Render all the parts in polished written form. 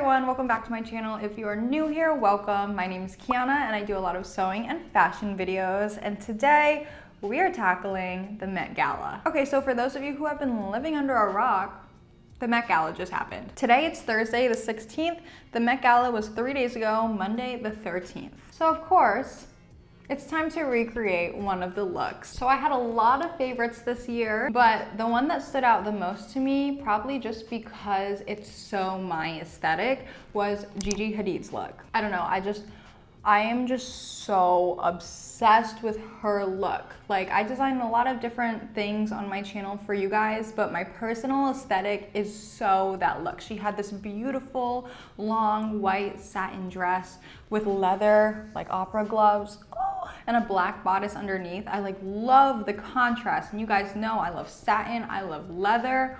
everyone, welcome back to my channel. If you are new here, welcome. My name is Kiana and I do a lot of sewing and fashion videos, and today we are tackling the Met Gala. Okay, so for those of you who have been living under a rock, the Met Gala just happened. Today it's Thursday the 16th. The Met Gala was 3 days ago, Monday the 13th. So of course, it's time to recreate one of the looks. So I had a lot of favorites this year, but the one that stood out the most to me, probably just because it's so my aesthetic, was Gigi Hadid's look. I don't know, I am just so obsessed with her look. Like, I designed a lot of different things on my channel for you guys, but my personal aesthetic is so that look. She had this beautiful, long, white satin dress with leather, like opera gloves, and a black bodice underneath. I love the contrast, and you guys know I love satin, I love leather.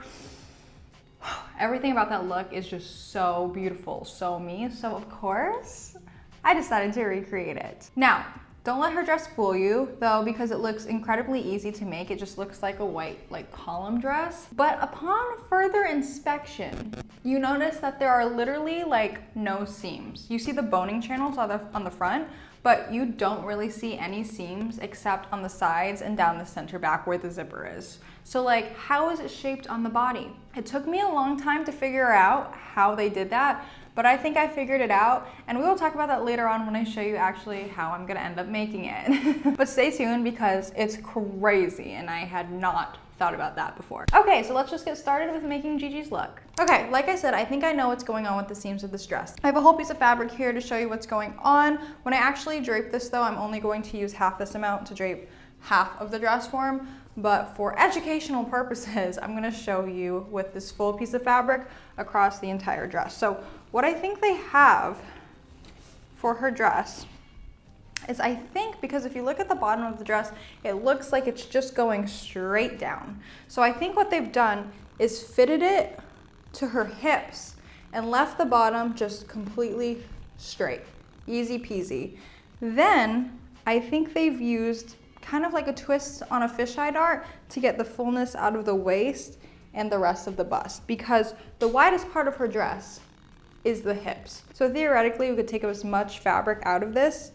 Everything about that look is just so beautiful, so me. So of course, I decided to recreate it. Now, don't let her dress fool you though, because it looks incredibly easy to make. It just looks like a white column dress. But upon further inspection, you notice that there are literally no seams. You see the boning channels on the front, but you don't really see any seams except on the sides and down the center back where the zipper is. So how is it shaped on the body? It took me a long time to figure out how they did that, but I think I figured it out, and we will talk about that later on when I show you actually how I'm gonna end up making it. But stay tuned because it's crazy and I had not thought about that before. Okay, so let's just get started with making Gigi's look. Okay, like I said, I think I know what's going on with the seams of this dress. I have a whole piece of fabric here to show you what's going on. When I actually drape this though, I'm only going to use half this amount to drape half of the dress form, but for educational purposes, I'm gonna show you with this full piece of fabric across the entire dress. So what I think they have for her dress is, I think, because if you look at the bottom of the dress, it looks like it's just going straight down. So I think what they've done is fitted it to her hips and left the bottom just completely straight. Easy peasy. Then I think they've used kind of like a twist on a fisheye dart to get the fullness out of the waist and the rest of the bust, because the widest part of her dress is the hips. So theoretically, we could take as much fabric out of this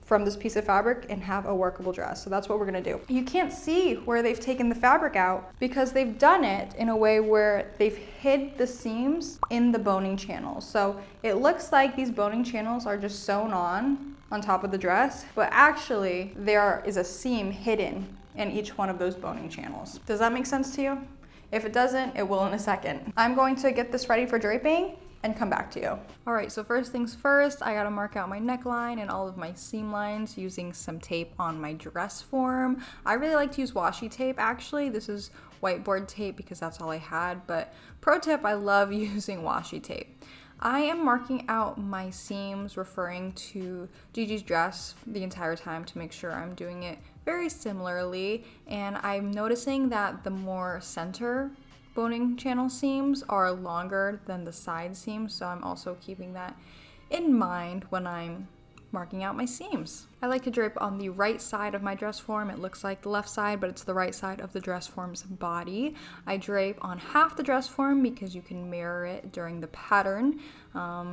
from this piece of fabric and have a workable dress. So that's what we're gonna do. You can't see where they've taken the fabric out because they've done it in a way where they've hid the seams in the boning channels. So it looks like these boning channels are just sewn on top of the dress, but actually there is a seam hidden in each one of those boning channels. Does that make sense to you? If it doesn't, it will in a second. I'm going to get this ready for draping and come back to you. All right, so first things first, I gotta mark out my neckline and all of my seam lines using some tape on my dress form. I really like to use washi tape actually. This is whiteboard tape because that's all I had, but pro tip, I love using washi tape. I am marking out my seams referring to Gigi's dress the entire time to make sure I'm doing it very similarly, and I'm noticing that the more center boning channel seams are longer than the side seams, so I'm also keeping that in mind when I'm marking out my seams. I like to drape on the right side of my dress form. It looks like the left side, but it's the right side of the dress form's body. I drape on half the dress form because you can mirror it during the pattern.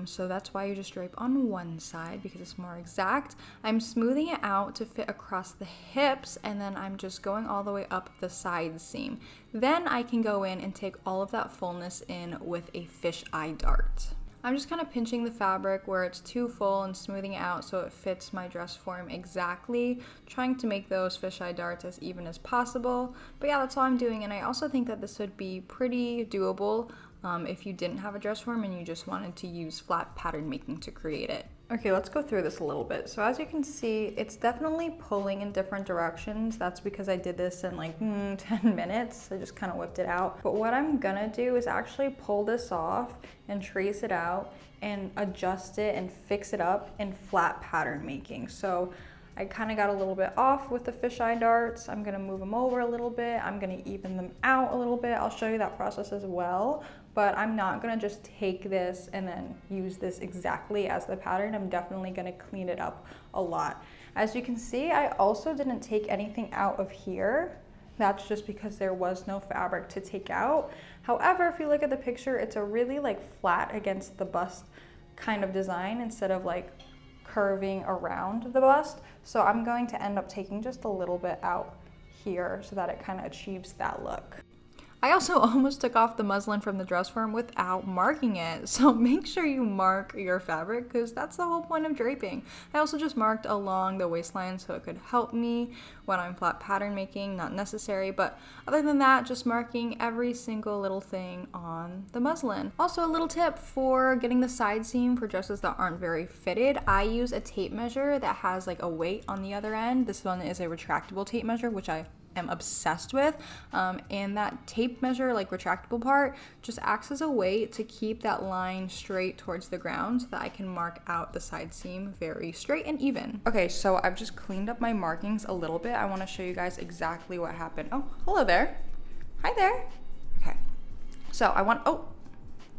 So that's why you just drape on one side, because it's more exact. I'm smoothing it out to fit across the hips, and then I'm just going all the way up the side seam. Then I can go in and take all of that fullness in with a fisheye dart. I'm just kind of pinching the fabric where it's too full and smoothing it out so it fits my dress form exactly, trying to make those fisheye darts as even as possible. But yeah, that's all I'm doing, and I also think that this would be pretty doable if you didn't have a dress form and you just wanted to use flat pattern making to create it. Okay, let's go through this a little bit. So as you can see, it's definitely pulling in different directions. That's because I did this in 10 minutes. I just kind of whipped it out. But what I'm gonna do is actually pull this off and trace it out and adjust it and fix it up in flat pattern making. So I kind of got a little bit off with the fisheye darts. I'm gonna move them over a little bit. I'm gonna even them out a little bit. I'll show you that process as well. But I'm not gonna just take this and then use this exactly as the pattern. I'm definitely gonna clean it up a lot. As you can see, I also didn't take anything out of here That's just because there was no fabric to take out. However, if you look at the picture, it's a really like flat against the bust kind of design instead of like curving around the bust. So I'm going to end up taking just a little bit out here so that it kind of achieves that look. I also almost took off the muslin from the dress form without marking it. So make sure you mark your fabric because that's the whole point of draping. I also just marked along the waistline so it could help me when I'm flat pattern making, not necessary. But other than that, just marking every single little thing on the muslin. Also a little tip for getting the side seam for dresses that aren't very fitted. I use a tape measure that has like a weight on the other end. This one is a retractable tape measure, which I am obsessed with, and that tape measure, like retractable part, just acts as a weight to keep that line straight towards the ground so that I can mark out the side seam very straight and even. Okay, so I've just cleaned up my markings a little bit. I want to show you guys exactly what happened. Oh, hello there. Hi there. Okay, so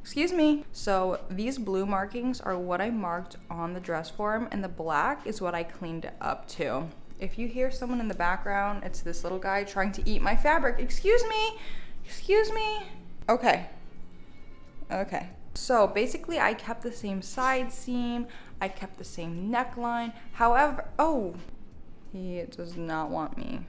excuse me. So these blue markings are what I marked on the dress form, and the black is what I cleaned it up to. If you hear someone in the background, it's this little guy trying to eat my fabric. Excuse me, excuse me. Okay, okay. So basically I kept the same side seam, I kept the same neckline. However, oh, he does not want me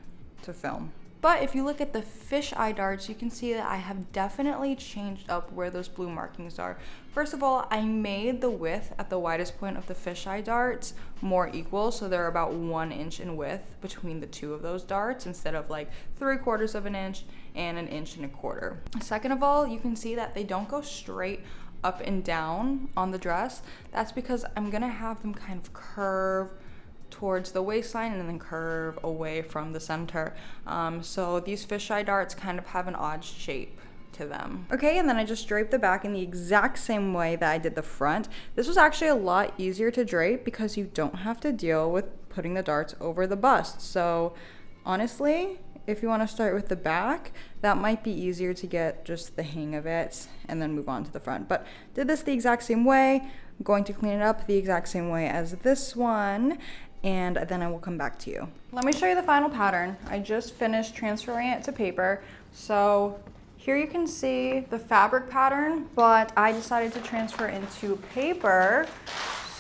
to film. But if you look at the fisheye darts, you can see that I have definitely changed up where those blue markings are. First of all, I made the width at the widest point of the fisheye darts more equal, so they're about 1 inch in width between the two of those darts instead of like 3/4 of an inch and 1 1/4 inches. Second of all, you can see that they don't go straight up and down on the dress. That's because I'm gonna have them kind of curve towards the waistline and then curve away from the center. So these fisheye darts kind of have an odd shape to them. Okay, and then I just draped the back in the exact same way that I did the front. This was actually a lot easier to drape because you don't have to deal with putting the darts over the bust. So honestly, if you want to start with the back, that might be easier to get just the hang of it and then move on to the front. But did this the exact same way. I'm going to clean it up the exact same way as this one, and then I will come back to you. Let me show you the final pattern. I just finished transferring it to paper. So here you can see the fabric pattern, but I decided to transfer into paper.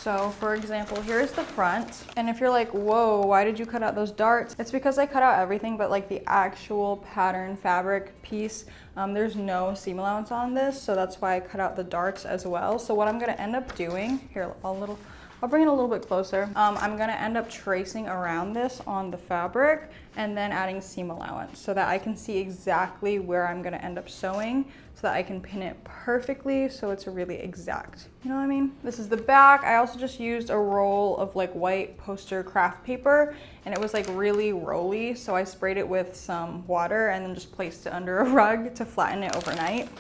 So for example, here's the front. And if you're like, whoa, why did you cut out those darts? It's because I cut out everything but like the actual pattern fabric piece. There's no seam allowance on this, so that's why I cut out the darts as well. So what I'm gonna end up doing, here, I'll bring it a little bit closer. I'm gonna end up tracing around this on the fabric and then adding seam allowance so that I can see exactly where I'm gonna end up sewing so that I can pin it perfectly so it's really exact. You know what I mean? This is the back. I also just used a roll of like white poster craft paper and it was like really rolly, so I sprayed it with some water and then just placed it under a rug to flatten it overnight.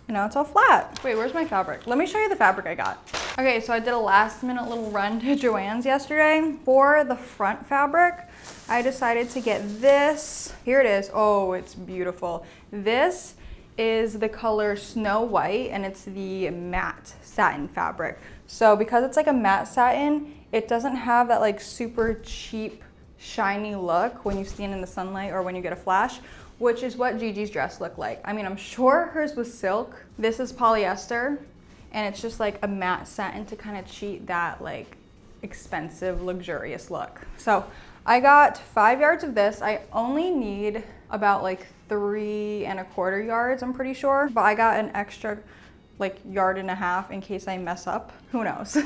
And now it's all flat. Wait, where's my fabric? Let me show you the fabric I got. Okay, so I did a last minute little run to Joann's yesterday. For the front fabric, I decided to get this. Here it is. Oh, it's beautiful. This is the color Snow White and it's the matte satin fabric. So because it's like a matte satin, it doesn't have that like super cheap, shiny look when you stand in the sunlight or when you get a flash, which is what Gigi's dress looked like. I mean, I'm sure hers was silk. This is polyester, and it's just like a matte satin to kind of cheat that like expensive, luxurious look. So I got 5 yards of this. I only need about like 3 1/4 yards, I'm pretty sure. But I got an extra like 1.5 yards in case I mess up. Who knows?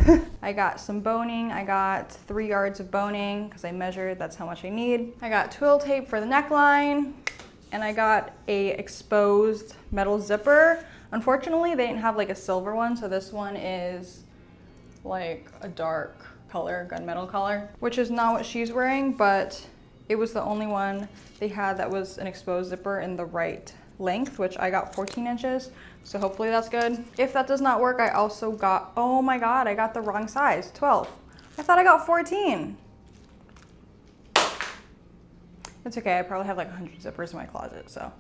I got some boning. I got 3 yards of boning because I measured, that's how much I need. I got twill tape for the neckline. And I got a exposed metal zipper. Unfortunately, they didn't have like a silver one, so this one is like a dark color, gunmetal color, which is not what she's wearing, but it was the only one they had that was an exposed zipper in the right length, which I got 14 inches, so hopefully that's good. If that does not work, I also got, oh my God, I got the wrong size, 12. I thought I got 14. It's okay, I probably have like 100 zippers in my closet, so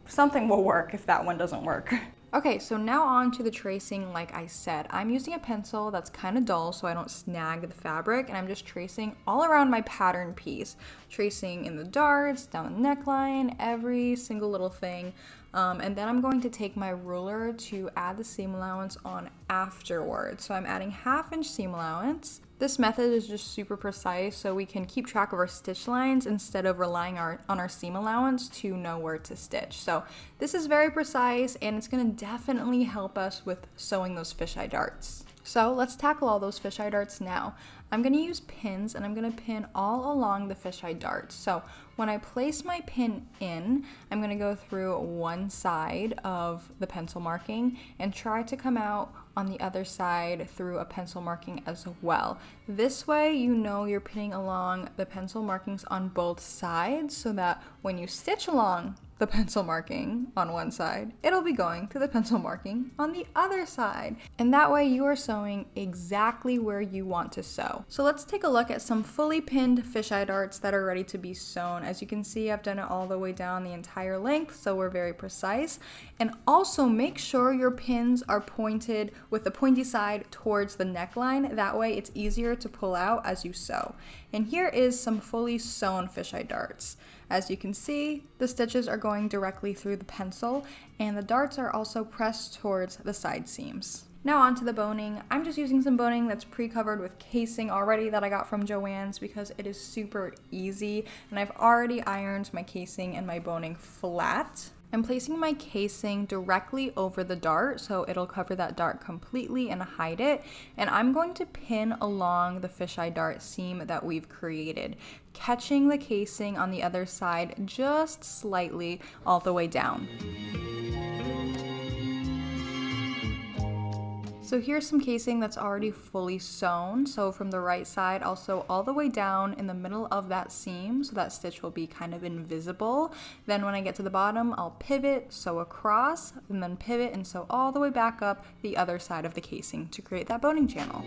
something will work if that one doesn't work. Okay, so now on to the tracing. Like I said, I'm using a pencil that's kind of dull so I don't snag the fabric, and I'm just tracing all around my pattern piece, tracing in the darts, down the neckline, every single little thing. And then I'm going to take my ruler to add the seam allowance on afterwards. So I'm adding 1/2 inch seam allowance. This method is just super precise so we can keep track of our stitch lines instead of relying on our seam allowance to know where to stitch. So this is very precise, and it's going to definitely help us with sewing those fisheye darts. So let's tackle all those fisheye darts now. I'm going to use pins, and I'm going to pin all along the fisheye darts. So when I place my pin in, I'm going to go through one side of the pencil marking and try to come out on the other side through a pencil marking as well. This way you know you're pinning along the pencil markings on both sides so that when you stitch along the pencil marking on one side, it'll be going to the pencil marking on the other side. And that way you are sewing exactly where you want to sew. So let's take a look at some fully pinned fisheye darts that are ready to be sewn. As you can see, I've done it all the way down the entire length, so we're very precise. And also make sure your pins are pointed with the pointy side towards the neckline. That way it's easier to pull out as you sew. And here is some fully sewn fisheye darts. As you can see, the stitches are going directly through the pencil, and the darts are also pressed towards the side seams. Now on to the boning. I'm just using some boning that's pre-covered with casing already that I got from Joann's because it is super easy, and I've already ironed my casing and my boning flat. I'm placing my casing directly over the dart so it'll cover that dart completely and hide it. And I'm going to pin along the fisheye dart seam that we've created, catching the casing on the other side just slightly all the way down. So here's some casing that's already fully sewn. So from the right side, I'll sew all the way down in the middle of that seam so that stitch will be kind of invisible. Then when I get to the bottom, I'll pivot, sew across, and then pivot and sew all the way back up the other side of the casing to create that boning channel.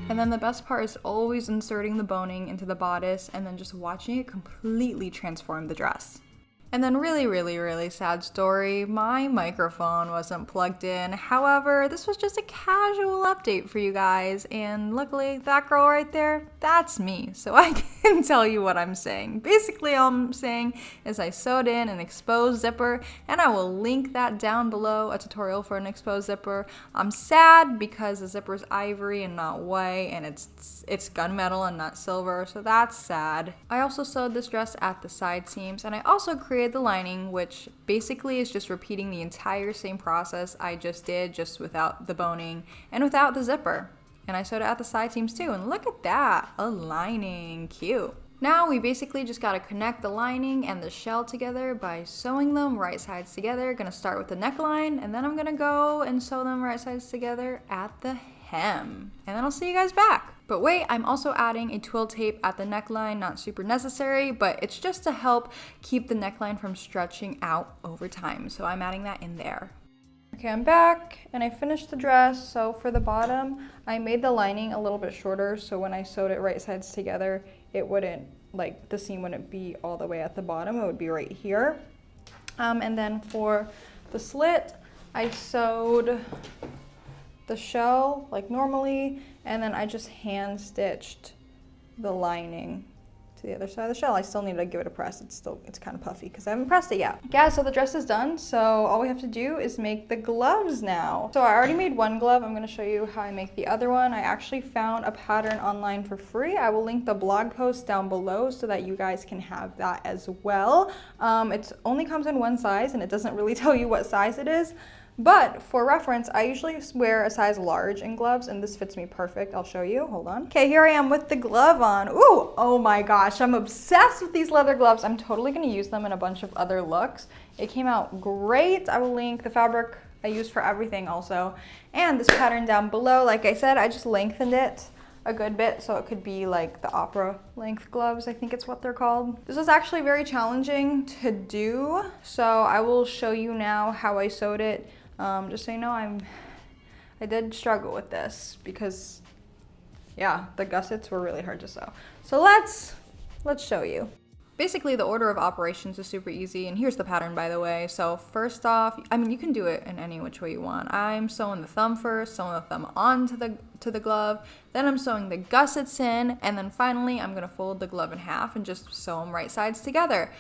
And then the best part is always inserting the boning into the bodice and then just watching it completely transform the dress. And then really sad story, my microphone wasn't plugged in. However, this was just a casual update for you guys, and luckily that girl right there, that's me, so I can tell you what I'm saying. Basically all I'm saying is I sewed in an exposed zipper, and I will link that down below, a tutorial for an exposed zipper. I'm sad because the zipper's ivory and not white, and it's gunmetal and not silver, so that's sad. I also sewed this dress at the side seams, and I also created the lining, which basically is just repeating the entire same process I just did, just without the boning and without the zipper. And I sewed it at the side seams too, and look at that, a lining, cute. Now we basically just gotta connect the lining and the shell together by sewing them right sides together. Gonna start with the neckline, and then I'm gonna go and sew them right sides together at the hem. And then I'll see you guys back. But wait, I'm also adding a twill tape at the neckline, not super necessary, but it's just to help keep the neckline from stretching out over time. So I'm adding that in there. Okay, I'm back and I finished the dress. So for the bottom, I made the lining a little bit shorter so when I sewed it right sides together, it wouldn't, like the seam wouldn't be all the way at the bottom, it would be right here. And then for the slit, I sewed the shell like normally, and then I just hand stitched the lining to the other side of the shell. I still need to give it a press. It's kind of puffy because I haven't pressed it yet. Yeah, so the dress is done. So all we have to do is make the gloves now. So I already made one glove. I'm going to show you how I make the other one. I actually found a pattern online for free. I will link the blog post down below so that you guys can have that as well. It only comes in one size and it doesn't really tell you what size it is. But for reference, I usually wear a size large in gloves, and this fits me perfect. I'll show you, hold on. Okay, here I am with the glove on. Ooh, oh my gosh, I'm obsessed with these leather gloves. I'm totally gonna use them in a bunch of other looks. It came out great. I will link the fabric I use for everything also. And this pattern down below, like I said, I just lengthened it a good bit so it could be like the opera length gloves, I think it's what they're called. This was actually very challenging to do, so I will show you now how I sewed it. Just so you know, I did struggle with this because, yeah, the gussets were really hard to sew. So let's show you. Basically, the order of operations is super easy, and here's the pattern, by the way. So first off, I mean, you can do it in any which way you want. I'm sewing the thumb first, sewing the thumb onto the glove, then I'm sewing the gussets in, and then finally I'm gonna fold the glove in half and just sew them right sides together.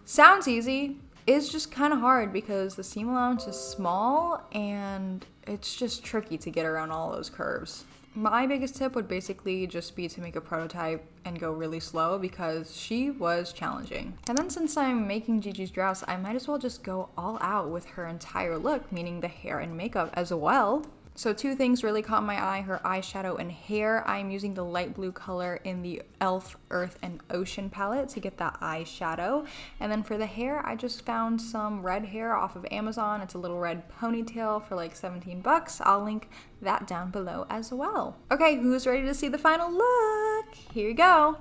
Sounds easy, it's just kind of hard because the seam allowance is small and it's just tricky to get around all those curves. My biggest tip would basically just be to make a prototype and go really slow because she was challenging. And then since I'm making Gigi's dress, I might as well just go all out with her entire look, meaning the hair and makeup as well. So two things really caught my eye, her eyeshadow and hair. I'm using the light blue color in the e.l.f. Earth and Ocean palette to get that eyeshadow. And then for the hair, I just found some red hair off of Amazon. It's a little red ponytail for like 17 bucks. I'll link that down below as well. Okay, who's ready to see the final look? Here you go.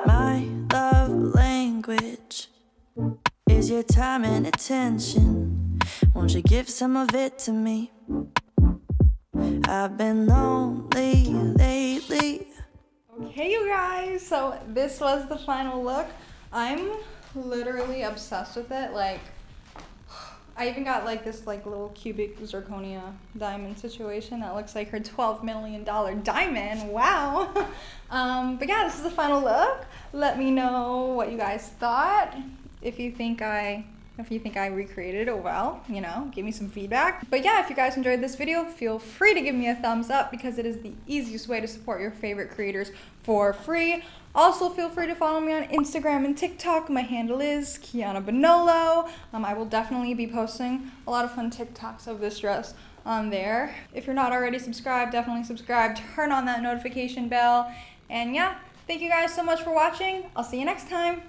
My love language is your time and attention. Won't you give some of it to me? I've been lonely lately. Okay, you guys, so this was the final look. I'm literally obsessed with it. Like, I even got like this like little cubic zirconia diamond situation that looks like her $12 million diamond. Wow. But yeah, this is the final look. Let me know what you guys thought. If you think I recreated it well, you know, give me some feedback. But yeah, if you guys enjoyed this video, feel free to give me a thumbs up because it is the easiest way to support your favorite creators for free. Also, feel free to follow me on Instagram and TikTok. My handle is Kiana Bonollo. I will definitely be posting a lot of fun TikToks of this dress on there. If you're not already subscribed, definitely subscribe. Turn on that notification bell. And yeah, thank you guys so much for watching. I'll see you next time.